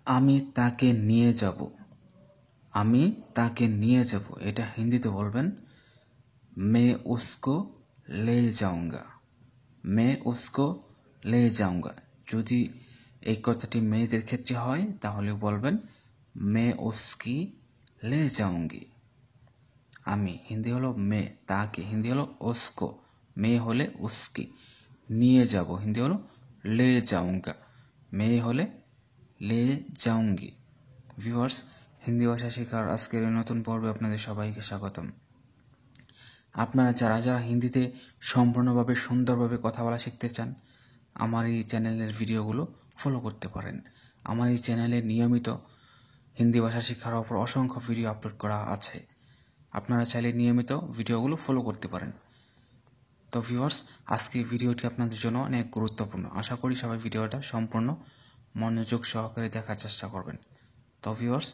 আমি তাকে নিয়ে যাব। আমি তাকে নিয়ে যাব, এটা হিন্দিতে বলবেন मैं उसको ले जाऊंगा। मैं उसको ले जाऊंगा। যদি এই কথাটি মেয়েদের ক্ষেত্রে হয় তাহলে বলবেন मैं उसकी ले जाऊंगी। আমি হিন্দি হলো মে, তাকে হিন্দি হলো उसको, মেয়ে হলে उसकी, নিয়ে যাব হিন্দি হলো ले जाऊंगा, মেয়ে হলে ले जाऊंगी। ভিউয়ার্স, হিন্দি ভাষা শেখার আজকের এই নতুন পর্বে আপনাদের সবাইকে স্বাগতম। আপনারা যারা যারা হিন্দিতে সম্পূর্ণভাবে সুন্দরভাবে কথা বলা শিখতে চান, আমার এই চ্যানেলের ভিডিওগুলো ফলো করতে পারেন। আমার এই চ্যানেলে নিয়মিত হিন্দি ভাষা শেখার ওপর অসংখ্য ভিডিও আপলোড করা আছে। আপনারা চাইলে নিয়মিত ভিডিওগুলো ফলো করতে পারেন। তো ভিউয়ার্স, আজকে ভিডিওটি আপনাদের জন্য অনেক গুরুত্বপূর্ণ। আশা করি সবাই ভিডিওটা সম্পূর্ণ মনোযোগ সহকারে দেখার চেষ্টা করবেন। তো ভিউয়ার্স,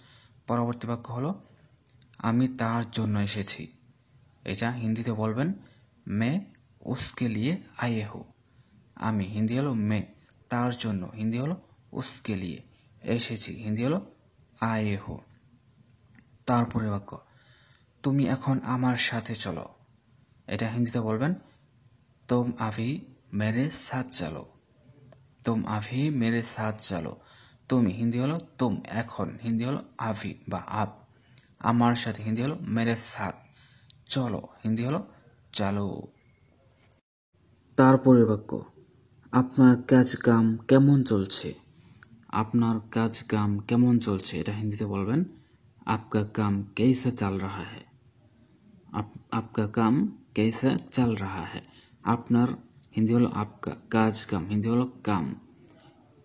পরবর্তী বাক্য হলো আমি তার জন্য এসেছি। এটা হিন্দিতে বলবেন मैं उसके लिए आए हूँ। আমি হিন্দি হলো मैं, তার জন্য হিন্দি হলো उसके लिए, এসেছি হিন্দি হলো आए हूँ। তারপরে বাক্য তুমি এখন আমার সাথে চলো। এটা হিন্দিতে বলবেন तुम अभी मेरे साथ चलो। तुम अभी मेरे साथ चलो। তুমি হিন্দি হলো तुम, এখন হিন্দি হলো अभी বা आप, আমার সাথে হিন্দি হলো मेरे साथ, চলো হিন্দি হলো চালো। তারপরের বাক্য আপনার কাজ কাম কেমন চলছে। আপনার কাজ কাম কেমন চলছে, এটা হিন্দিতে বলবেন आपका काम कैसा चल रहा है। आपका काम कैसा चल रहा है। আপনার হিন্দি হলো आपका, কাজ কাম হিন্দি হলো কাম,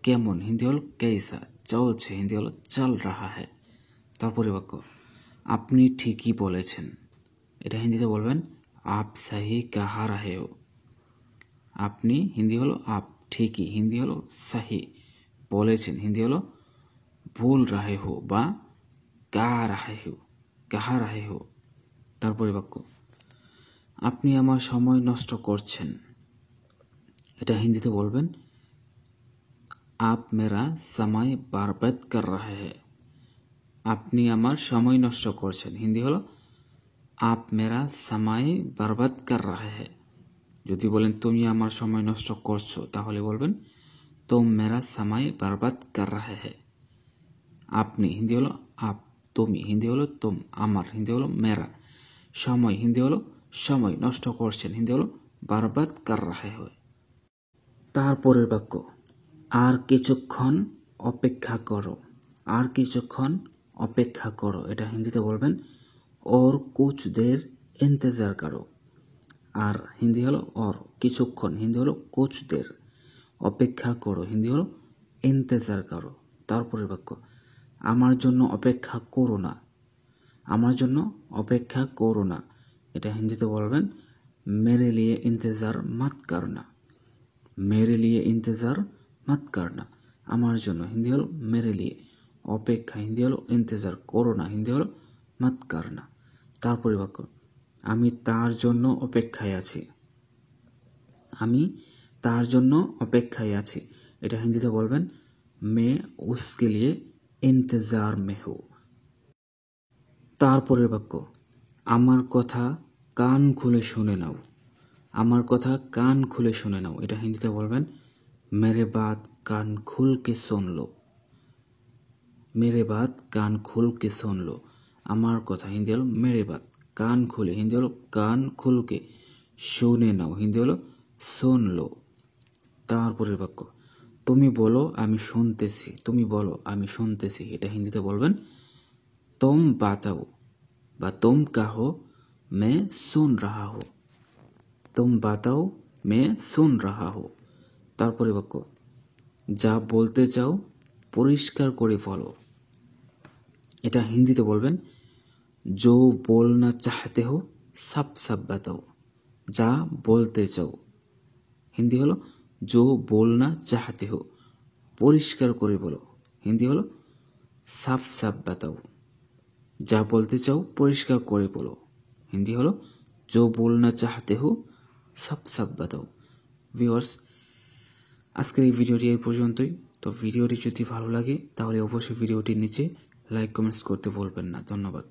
কেমন হিন্দি হলো कैसा, চলছে হিন্দি হলো चल रहा है। তারপরে বাক্য আপনি ঠিকই বলেছেন। এটা হিন্দিতে বলবেন आप सही कहा रहे हो। আপনি হিন্দি হলো आप, ঠিকই হিন্দি হলো सही, বলেছেন হিন্দি হলো ভুল रहे हो বা कहा रहे हो। তারপরে বাক্য আপনি আমার সময় নষ্ট করছেন। এটা হিন্দিতে বলবেন आप मेरा समय बर्बाद कर रहे हैं। আপনি আমার সময় নষ্ট করছেন হিন্দি হলো आप मेरा समय बर्बाद कर रहे हैं। যদি বলেন তুমি আমার সময় নষ্ট করছো তাহলে বলবেন तुम मेरा समय बर्बाद कर रहे हैं। আপনি হিন্দি হলো आप, তুমি হিন্দি হলো तुम, আমার হিন্দি হলো मेरा, সময় হিন্দি হলো সময় নষ্ট করছেন হিন্দি হলো बर्बाद कर रहे हैं। তারপরের বাক্য আর কিছুক্ষণ অপেক্ষা করো। আর কিছুক্ষণ অপেক্ষা করো, এটা হিন্দিতে বলবেন और कुछ देर इंतजार करो। আর হিন্দি হলো और কিছুক্ষণ হিন্দি হলো कुछ देर, অপেক্ষা করো হিন্দি হলো इंतजार करो। তারপরের বাক্য আমার জন্য অপেক্ষা করো না। আমার জন্য অপেক্ষা করো না, এটা হিন্দিতে বলবেন मेरे लिए इंतजार मत करना। मेरे लिए इंतजार मत करना। আমার জন্য হিন্দি হলো मेरे लिए, অপেক্ষা হিন্দি হলো इंतजार, করো না হিন্দি হলো मत करना। তারপরে বাক্য আমি তার জন্য অপেক্ষায় আছি। আমি তার জন্য অপেক্ষায় আছি, এটা হিন্দিতে বলবেন मैं उसके लिए इंतजार में हूँ। তারপরের বাক্য আমার কথা কান খুলে শুনে নাও। আমার কথা কান খুলে শুনে নাও, এটা হিন্দিতে বলবেন मेरे बात कान खुल के सुन लो। मेरे बात कान खुल के सुन लो। আমার কথা হিন্দি হলো मेरे बात, কান খুলে হিন্দি হলো কান খুল কে, শুনে নাও হিন্দি হলো सुन लो। তারপরের বাক্য তুমি বলো আমি শুনতেছি। তুমি বলো আমি শুনতেছি, এটা হিন্দিতে বলবেন तुम बताओ বা तुम कहो मैं सुन रहा हूँ। तुम बताओ मैं सुन रहा हूँ। তারপরে বাক্য যা বলতে চাও পরিষ্কার করে বলো। এটা হিন্দিতে বলবেন जो बोलना चाहते हो सब सब बताओ। যা বলতে চাও হিন্দি হলো जो बोलना चाहते हो, পরিষ্কার করে বলো হিন্দি হলো সাফ সাফ बताओ। যা বলতে চাও পরিষ্কার করে বলো হিন্দি হলো जो बोलना चाहते हो सब सब बताओ। ভিউয়ার্স, আজকের এই ভিডিওটি এই পর্যন্তই। তো ভিডিওটি যদি ভালো লাগে তাহলে অবশ্যই ভিডিওটির নিচে লাইক কমেন্টস করতে ভুলবেন না। ধন্যবাদ।